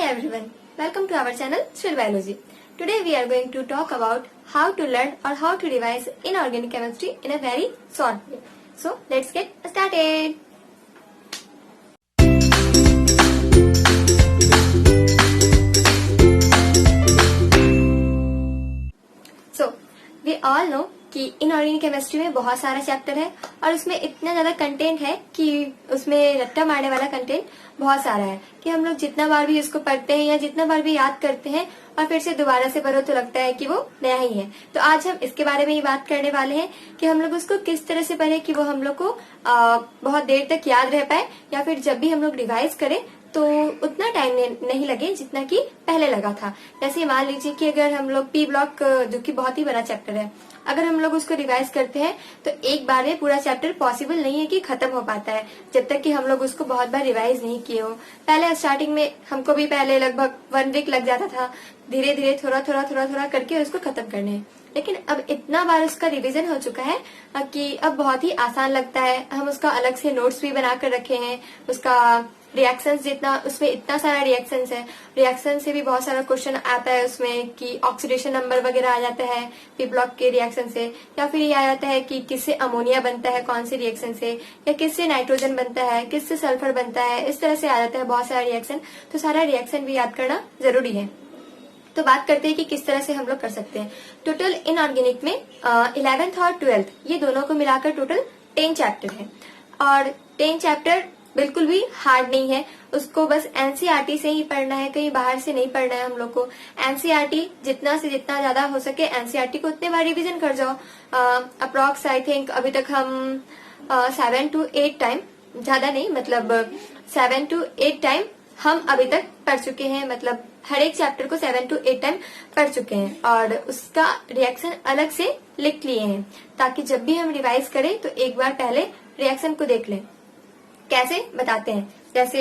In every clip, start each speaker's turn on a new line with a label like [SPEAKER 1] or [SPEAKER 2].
[SPEAKER 1] everyone, welcome to our channel Shrill Biology. Today we are going to talk about how to learn or how to revise inorganic chemistry in a very short way. So let's get started. So we all know कि inorganic chemistry में बहुत सारा chapter है और उसमें इतना ज्यादा content है कि उसमें रट्टा मारने वाला कंटेंट बहुत सारा है कि हम लोग जितना बार भी इसको पढ़ते हैं या जितना बार भी याद करते हैं और फिर से दोबारा से पढ़ो तो लगता है कि वो नया ही है। तो आज हम इसके बारे में ही बात करने वाले हैं कि हम लोग उसको किस तरह से पढ़े कि वो हम लोग को बहुत देर तक याद रह पाए या फिर जब भी हम लोग रिवाइज करें तो उतना टाइम नहीं लगे जितना कि पहले लगा था। जैसे मान लीजिए कि अगर हम लोग पी ब्लॉक, जो कि बहुत ही बड़ा चैप्टर है, अगर हम लोग उसको रिवाइज करते हैं तो एक बार में पूरा चैप्टर पॉसिबल नहीं है कि खत्म हो पाता है जब तक कि हम लोग उसको बहुत बार रिवाइज नहीं किए हो। पहले स्टार्टिंग में हमको भी पहले लगभग 1 वीक लग जाता था धीरे धीरे थोड़ा करके उसको खत्म करने। लेकिन अब इतना बार उसका रिवीजन हो चुका है कि अब बहुत ही आसान लगता है। हम उसका अलग से नोट्स भी बनाकर रखे हैं। उसका रिएक्शंस, जितना उसमें इतना सारा रिएक्शंस है, रिएक्शन से भी बहुत सारा क्वेश्चन आता है उसमें कि ऑक्सीडेशन नंबर वगैरह आ जाता है पी ब्लॉक के रिएक्शन से, या फिर ये आ जाता है कि किससे अमोनिया बनता है कौन से रिएक्शन से, या किससे नाइट्रोजन बनता है, किससे सल्फर बनता है। इस तरह से आ जाता है बहुत सारा रिएक्शन। तो सारा रिएक्शन भी याद करना जरूरी है। तो बात करते हैं कि किस तरह से हम लोग कर सकते हैं। टोटल इनऑर्गेनिक में 11th और 12th ये दोनों को मिलाकर टोटल 10 चैप्टर है और 10 चैप्टर बिल्कुल भी हार्ड नहीं है। उसको बस एनसीईआरटी से ही पढ़ना है, कहीं बाहर से नहीं पढ़ना है हम लोग को। एनसीईआरटी जितना से जितना ज्यादा हो सके एनसीईआरटी को उतने बार रिवीजन कर जाओ। अप्रॉक्स आई थिंक अभी तक हम 7 to 8 टाइम, ज्यादा नहीं, मतलब 7 to 8 टाइम हम अभी तक पढ़ चुके हैं। मतलब हर एक चैप्टर को 7 to 8 टाइम पढ़ चुके हैं और उसका रिएक्शन अलग से लिख लिए हैं ताकि जब भी हम रिवाइज करें तो एक बार पहले रिएक्शन को देख लें। कैसे बताते हैं, जैसे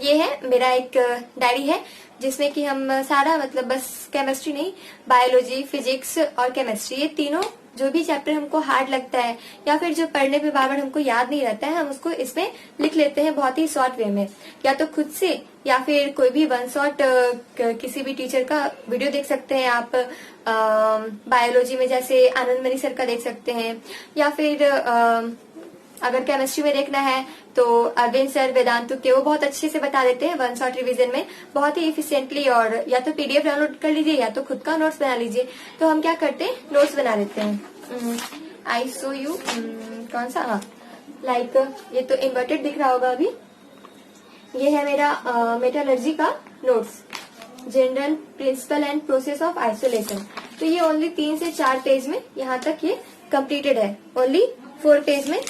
[SPEAKER 1] ये है मेरा एक डायरी है जिसमें कि हम सारा, मतलब बस केमिस्ट्री नहीं, बायोलॉजी, फिजिक्स और केमिस्ट्री, ये तीनों जो भी चैप्टर हमको हार्ड लगता है या फिर जो पढ़ने पे बार बार हमको याद नहीं रहता है, हम उसको इसमें लिख लेते हैं बहुत ही शॉर्ट वे में, या तो खुद से या फिर कोई भी वन शॉट किसी भी टीचर का वीडियो देख सकते हैं आप। बायोलॉजी में जैसे आनंद मनी सर का देख सकते हैं, या फिर अगर केमिस्ट्री में देखना है तो अरविंद सर, वेदांतु के, वो बहुत अच्छे से बता देते हैं वन शॉट रिवीजन में बहुत ही इफिशिएंटली। और या तो पीडीएफ डाउनलोड कर लीजिए या तो खुद का नोट्स बना लीजिए। तो हम क्या करते हैं, नोट्स बना लेते हैं। आई शो यू कौन सा, हाँ, लाइक ये तो इन्वर्टेड दिख रहा होगा अभी। ये है मेरा मेटलर्जी का notes, general principle and process of isolation. तो ये ओनली 3 से 4 पेज में यहाँ तक ये कंप्लीटेड है। ओनली 4 पेज में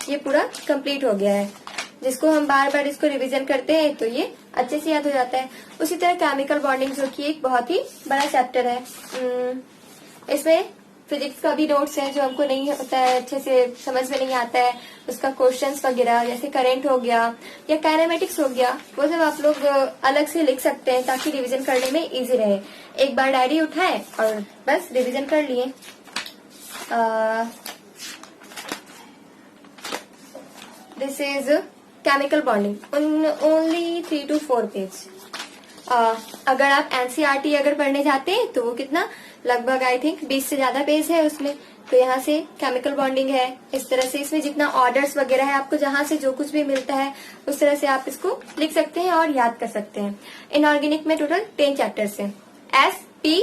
[SPEAKER 1] ये पूरा कंप्लीट हो गया है, जिसको हम बार बार इसको रिवीजन करते हैं तो ये अच्छे से याद हो जाता है। उसी तरह केमिकल बॉन्डिंग, जो कि एक बहुत ही बड़ा चैप्टर है, इसमें फिजिक्स का भी नोट्स है जो हमको नहीं होता है, अच्छे से समझ में नहीं आता है। उसका क्वेश्चंस वगैरह जैसे करंट हो गया या काइनेमेटिक्स हो गया, वो सब आप लोग अलग से लिख सकते हैं ताकि रिवीजन करने में इजी रहे। एक बार डायरी उठाए और बस रिवीजन कर लिए। This is chemical bonding, only 3 to 4 page. अगर आप एनसीईआरटी अगर पढ़ने जाते हैं तो वो कितना, लगभग आई थिंक 20 से ज्यादा पेज है उसमें। तो यहाँ से केमिकल बॉन्डिंग है, इस तरह से इसमें जितना ऑर्डर्स वगैरह है, आपको जहां से जो कुछ भी मिलता है उस तरह से आप इसको लिख सकते हैं और याद कर सकते हैं। इनऑर्गेनिक में टोटल 10 चैप्टर्स है, S, P,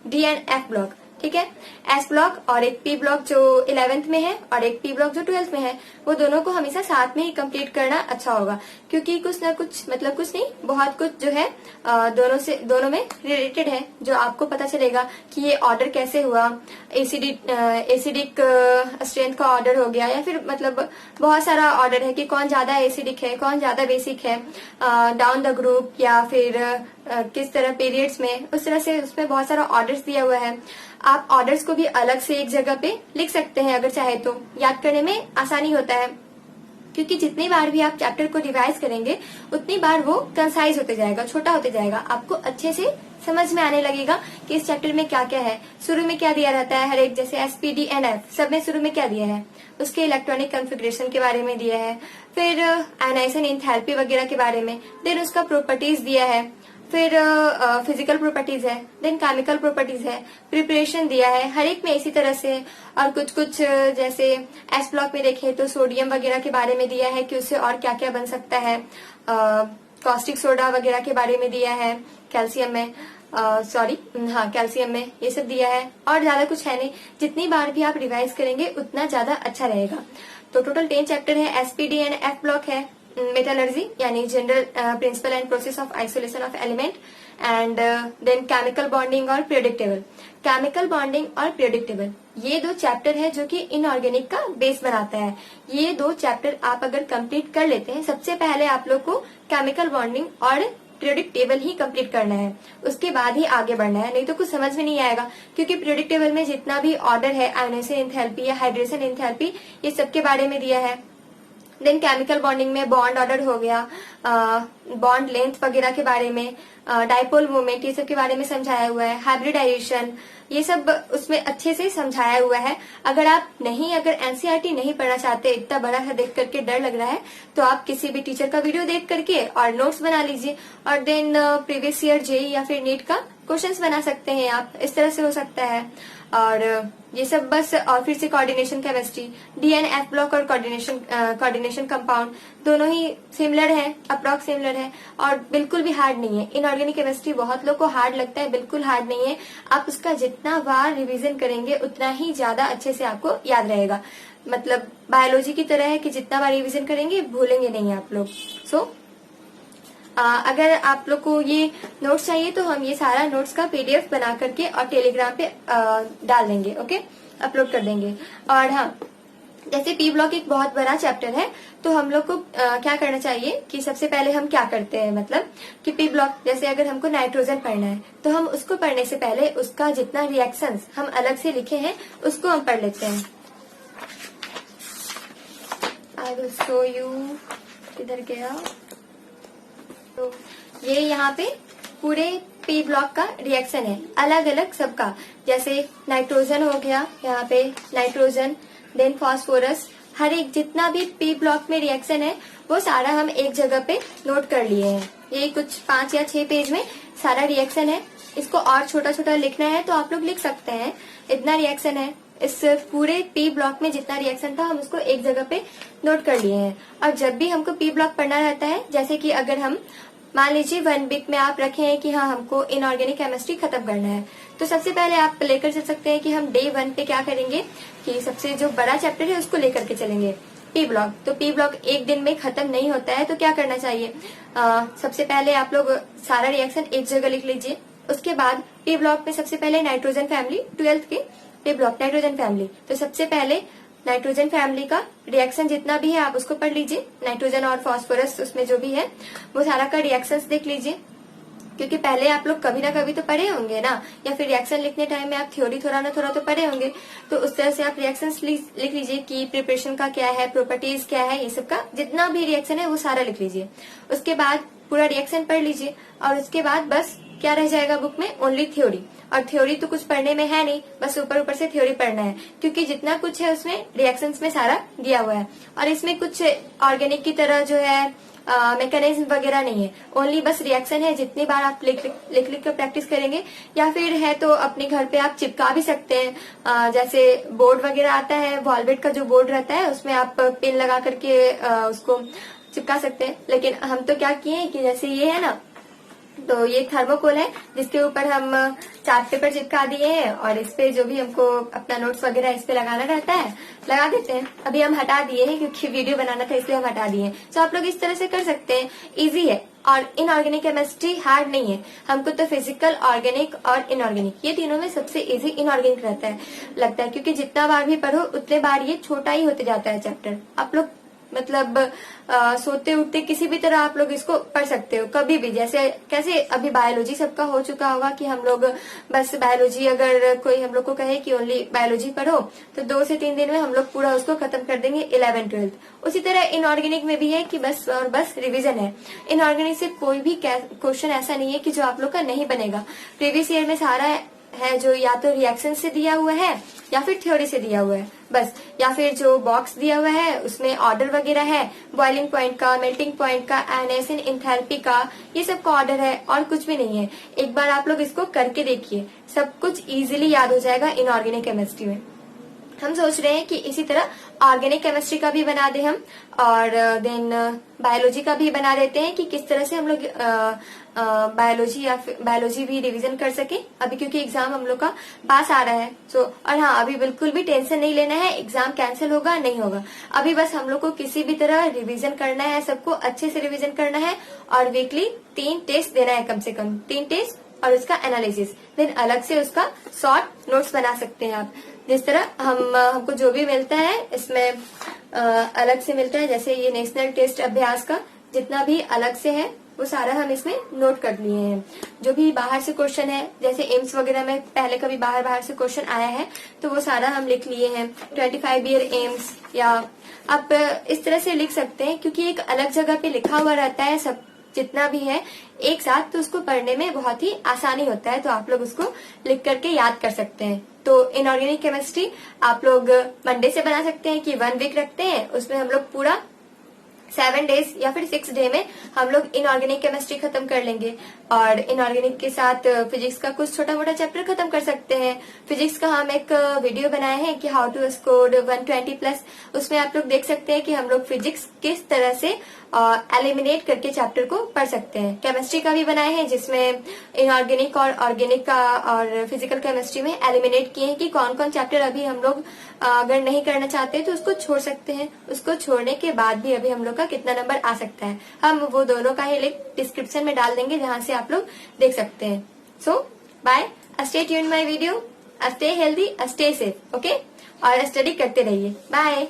[SPEAKER 1] D and F block, ठीक है। एस ब्लॉक और एक पी ब्लॉक जो 11th में है और एक पी ब्लॉक जो 12th में है, वो दोनों को हमेशा साथ में ही कंप्लीट करना अच्छा होगा, क्योंकि कुछ ना कुछ, मतलब कुछ नहीं, बहुत कुछ जो है दोनों में रिलेटेड है, जो आपको पता चलेगा कि ये ऑर्डर कैसे हुआ। एसिडिक स्ट्रेंथ का ऑर्डर हो गया, या फिर मतलब बहुत सारा ऑर्डर है कि कौन ज्यादा एसिडिक है, कौन ज्यादा बेसिक है, डाउन द ग्रुप, या फिर किस तरह पीरियड्स में, उस तरह से उसमें बहुत सारा ऑर्डर्स दिया हुआ है। आप ऑर्डर्स को भी अलग से एक जगह पे लिख सकते हैं अगर चाहे तो, याद करने में आसानी होता है। क्योंकि जितनी बार भी आप चैप्टर को रिवाइज करेंगे उतनी बार वो कंसाइज होते जाएगा, छोटा होते जाएगा, आपको अच्छे से समझ में आने लगेगा कि इस चैप्टर में क्या क्या है। शुरू में क्या दिया रहता है हर एक, जैसे SPD&F सब में शुरू में क्या दिया है, उसके इलेक्ट्रॉनिक कॉन्फ़िगरेशन के बारे में दिया है, फिर आयनाइजेशन एंथैल्पी वगैरह के बारे में, देन उसका प्रॉपर्टीज दिया है, फिर फिजिकल प्रॉपर्टीज है, देन केमिकल प्रॉपर्टीज है, प्रिपरेशन दिया है, हर एक में इसी तरह से। और कुछ कुछ जैसे एस ब्लॉक में देखें तो सोडियम वगैरह के बारे में दिया है कि उससे और क्या क्या बन सकता है, कॉस्टिक सोडा वगैरह के बारे में दिया है, कैल्शियम में कैल्शियम में ये सब दिया है, और ज्यादा कुछ है नहीं। जितनी बार भी आप रिवाइज करेंगे उतना ज्यादा अच्छा रहेगा। तो टोटल 10 चैप्टर है। SPD&F ब्लॉक है मेटलर्जी यानी general principle and process of isolation of element, and then chemical bonding और प्रेडिक्टेबल। केमिकल बॉन्डिंग और प्रेडिक्टेबल ये 2 चैप्टर है जो कि इनऑर्गेनिक का बेस बनाता है। ये 2 चैप्टर आप अगर कंप्लीट कर लेते हैं, सबसे पहले आप लोग को केमिकल बॉन्डिंग और प्रेडिक्टेबल ही कंप्लीट करना है, उसके बाद ही आगे बढ़ना है, नहीं तो कुछ समझ में नहीं आएगा। क्योंकि प्रेडिक्टेबल में जितना भी ऑर्डर है, आयनाइजेशन एंथैल्पी या हाइड्रेशन एंथैल्पी, ये सब के बारे में दिया है। देन केमिकल बॉन्डिंग में बॉन्ड ऑर्डर हो गया, बॉन्ड लेंथ वगैरह के बारे में, डाइपोल मूवमेंट, ये सब के बारे में समझाया हुआ है, हाइब्रिडाइजेशन, ये सब उसमें अच्छे से समझाया हुआ है। अगर एनसीईआरटी नहीं पढ़ना चाहते, इतना बड़ा है देख करके डर लग रहा है, तो आप किसी भी टीचर का वीडियो देख करके और नोट्स बना लीजिए, और देन प्रीवियस ईयर जेईई या फिर नीट का क्वेश्चंस बना सकते हैं आप, इस तरह से हो सकता है। और ये सब बस, और फिर से कोऑर्डिनेशन केमिस्ट्री, DNF ब्लॉक और कोऑर्डिनेशन कंपाउंड दोनों ही सिमिलर है, अप्रॉक्स सिमिलर है, और बिल्कुल भी हार्ड नहीं है। इनऑर्गेनिक केमिस्ट्री बहुत लोग को हार्ड लगता है, बिल्कुल हार्ड नहीं है। आप उसका जितना बार रिवीजन करेंगे उतना ही ज्यादा अच्छे से आपको याद रहेगा। मतलब बायोलॉजी की तरह है कि जितना बार रिवीजन करेंगे भूलेंगे नहीं आप लोग। सो अगर आप लोग को ये नोट्स चाहिए तो हम ये सारा नोट्स का PDF बना करके और टेलीग्राम पे डाल देंगे, ओके, अपलोड कर देंगे। और हाँ, जैसे P ब्लॉक एक बहुत बड़ा चैप्टर है, तो हम लोग को क्या करना चाहिए कि सबसे पहले हम क्या करते हैं, मतलब कि P ब्लॉक जैसे अगर हमको नाइट्रोजन पढ़ना है तो हम उसको पढ़ने से पहले उसका जितना रिएक्शंस हम अलग से लिखे हैं उसको हम पढ़ लेते हैं। आई विल शो यू, किधर गया, तो ये यहाँ पे पूरे P ब्लॉक का रिएक्शन है, अलग अलग सबका। जैसे नाइट्रोजन हो गया, यहाँ पे नाइट्रोजन, देन फास्फोरस, हर एक जितना भी P ब्लॉक में रिएक्शन है वो सारा हम एक जगह पे नोट कर लिए हैं। ये कुछ 5 या 6 पेज में सारा रिएक्शन है। इसको और छोटा छोटा लिखना है तो आप लोग लिख सकते हैं, इतना रिएक्शन है। इस पूरे P ब्लॉक में जितना रिएक्शन था हम उसको एक जगह पे नोट कर लिए हैं। और जब भी हमको P ब्लॉक पढ़ना रहता है, जैसे कि अगर हम मान लीजिए 1 वीक में आप रखे हैं कि हाँ हमको इनऑर्गेनिक केमिस्ट्री खत्म करना है, तो सबसे पहले आप लेकर चल सकते हैं कि हम डे 1 पे क्या करेंगे कि सबसे जो बड़ा चैप्टर है उसको लेकर के चलेंगे, P ब्लॉक। तो P ब्लॉक एक दिन में खत्म नहीं होता है, तो क्या करना चाहिए, सबसे पहले आप लोग सारा रिएक्शन एक जगह लिख लीजिए। उसके बाद P ब्लॉक में सबसे पहले नाइट्रोजन फैमिली, 12th के P ब्लॉक नाइट्रोजन फैमिली, तो सबसे पहले नाइट्रोजन फैमिली का रिएक्शन जितना भी है आप उसको पढ़ लीजिए। नाइट्रोजन और फास्फोरस उसमें जो भी है वो सारा का रिएक्शंस देख लीजिए, क्योंकि पहले आप लोग कभी ना कभी तो पढ़े होंगे ना, या फिर रिएक्शन लिखने टाइम में आप थ्योरी थोड़ा ना थोड़ा तो पढ़े होंगे। तो उस तरह से आप रिएक्शंस लिख लीजिए कि प्रिपरेशन का क्या है, प्रॉपर्टीज क्या है, ये सब का जितना भी रिएक्शन है वो सारा लिख लीजिए। उसके बाद पूरा रिएक्शन पढ़ लीजिए, और उसके बाद बस क्या रह जाएगा बुक में, ओनली थ्योरी। और थ्योरी तो कुछ पढ़ने में है नहीं, बस ऊपर ऊपर से थ्योरी पढ़ना है, क्योंकि जितना कुछ है उसमें रिएक्शंस में सारा दिया हुआ है। और इसमें कुछ ऑर्गेनिक की तरह जो है मैकेनिज्म वगैरह नहीं है, ओनली बस रिएक्शन है। जितनी बार आप लिख कर प्रैक्टिस करेंगे, या फिर है तो अपने घर पे आप चिपका भी सकते हैं। जैसे बोर्ड वगैरह आता है, वॉलवेट का जो बोर्ड रहता है उसमें आप पेन लगा करके उसको चिपका सकते हैं। लेकिन हम तो क्या किए कि जैसे ये है ना, तो ये थर्मोकोल है जिसके ऊपर हम चार्ट पेपर चिपका दिए हैं, और इस पे जो भी हमको अपना नोट्स वगैरह इस पे लगाना रहता है लगा देते हैं। अभी हम हटा दिए हैं क्योंकि वीडियो बनाना था इसलिए हम हटा दिए हैं। तो आप लोग इस तरह से कर सकते हैं, इजी है। और इनऑर्गेनिक केमिस्ट्री हार्ड नहीं है, हमको तो फिजिकल, ऑर्गेनिक और इनऑर्गेनिक ये तीनों में सबसे इजी इनऑर्गेनिक लगता है, क्योंकि जितना बार भी पढ़ो उतने बार ये छोटा ही होते जाता है चैप्टर। आप लोग मतलब सोते उठते किसी भी तरह आप लोग इसको पढ़ सकते हो कभी भी। जैसे कैसे अभी बायोलॉजी सबका हो चुका होगा कि हम लोग बस बायोलॉजी, अगर कोई हम लोग को कहे कि ओनली बायोलॉजी पढ़ो तो 2 से 3 दिन में हम लोग पूरा उसको खत्म कर देंगे 11th-12th। उसी तरह इनऑर्गेनिक में भी है कि बस और बस रिवीजन है। इनऑर्गेनिक से कोई भी क्वेश्चन ऐसा नहीं है कि जो आप लोग का नहीं बनेगा। प्रीवियस ईयर में सारा है जो या तो रिएक्शन से दिया हुआ है या फिर थ्योरी से दिया हुआ है बस, या फिर जो बॉक्स दिया हुआ है उसमें ऑर्डर वगैरह है, बॉइलिंग पॉइंट का, मेल्टिंग पॉइंट का, आयनाइजेशन एंथैल्पी का, ये सब का ऑर्डर है और कुछ भी नहीं है। एक बार आप लोग इसको करके देखिए, सब कुछ इजीली याद हो जाएगा इनऑर्गेनिक केमिस्ट्री में। हम सोच रहे हैं कि इसी तरह ऑर्गेनिक केमिस्ट्री का भी बना दे हम, और देन बायोलॉजी का भी बना देते हैं कि किस तरह से हम लोग बायोलॉजी या फिर बायोलॉजी भी रिवीजन कर सके अभी, क्योंकि एग्जाम हम लोग का पास आ रहा है। सो और हाँ, अभी बिल्कुल भी टेंशन नहीं लेना है, एग्जाम कैंसिल होगा नहीं होगा। अभी बस हम लोग को किसी भी तरह रिवीजन करना है, सबको अच्छे से रिवीजन करना है, और वीकली 3 टेस्ट देना है, कम से कम 3 टेस्ट और उसका एनालिसिस। देन अलग से उसका शॉर्ट नोट्स बना सकते हैं आप। जिस तरह हमको जो भी मिलता है इसमें अलग से मिलता है, जैसे ये नेशनल टेस्ट अभ्यास का जितना भी अलग से है वो सारा हम इसमें नोट कर लिए हैं। जो भी बाहर से क्वेश्चन है, जैसे एम्स वगैरह में पहले कभी बाहर से क्वेश्चन आया है तो वो सारा हम लिख लिए हैं। 25 ईयर एम्स, या आप इस तरह से लिख सकते हैं क्योंकि एक अलग जगह पे लिखा हुआ रहता है सब जितना भी है एक साथ, तो उसको पढ़ने में बहुत ही आसानी होता है, तो आप लोग उसको लिख करके याद कर सकते हैं। तो इनऑर्गेनिक केमिस्ट्री आप लोग मंडे से बना सकते हैं कि 1 वीक रखते हैं, उसमें हम लोग पूरा 7 डेज या फिर 6 डे में हम लोग इनऑर्गेनिक केमिस्ट्री खत्म कर लेंगे। और इनऑर्गेनिक के साथ फिजिक्स का कुछ छोटा मोटा चैप्टर खत्म कर सकते हैं। फिजिक्स का हम एक वीडियो बनाए हैं कि हाउ टू स्कोर 120+, उसमें आप लोग देख सकते हैं कि हम लोग फिजिक्स किस तरह से एलिमिनेट करके चैप्टर को पढ़ सकते हैं। केमिस्ट्री का भी बनाए हैं जिसमें इनऑर्गेनिक और ऑर्गेनिक का और फिजिकल केमिस्ट्री में एलिमिनेट किए हैं कि कौन कौन चैप्टर अभी हम लोग अगर नहीं करना चाहते तो उसको छोड़ सकते हैं। उसको छोड़ने के बाद भी अभी हम लोग का कितना नंबर आ सकता है, हम वो दोनों का ही लिंक डिस्क्रिप्शन में डाल देंगे जहां से आप लोग देख सकते हैं। So bye, stay tuned my video, stay healthy, stay safe, okay, और स्टडी करते रहिए। बाय।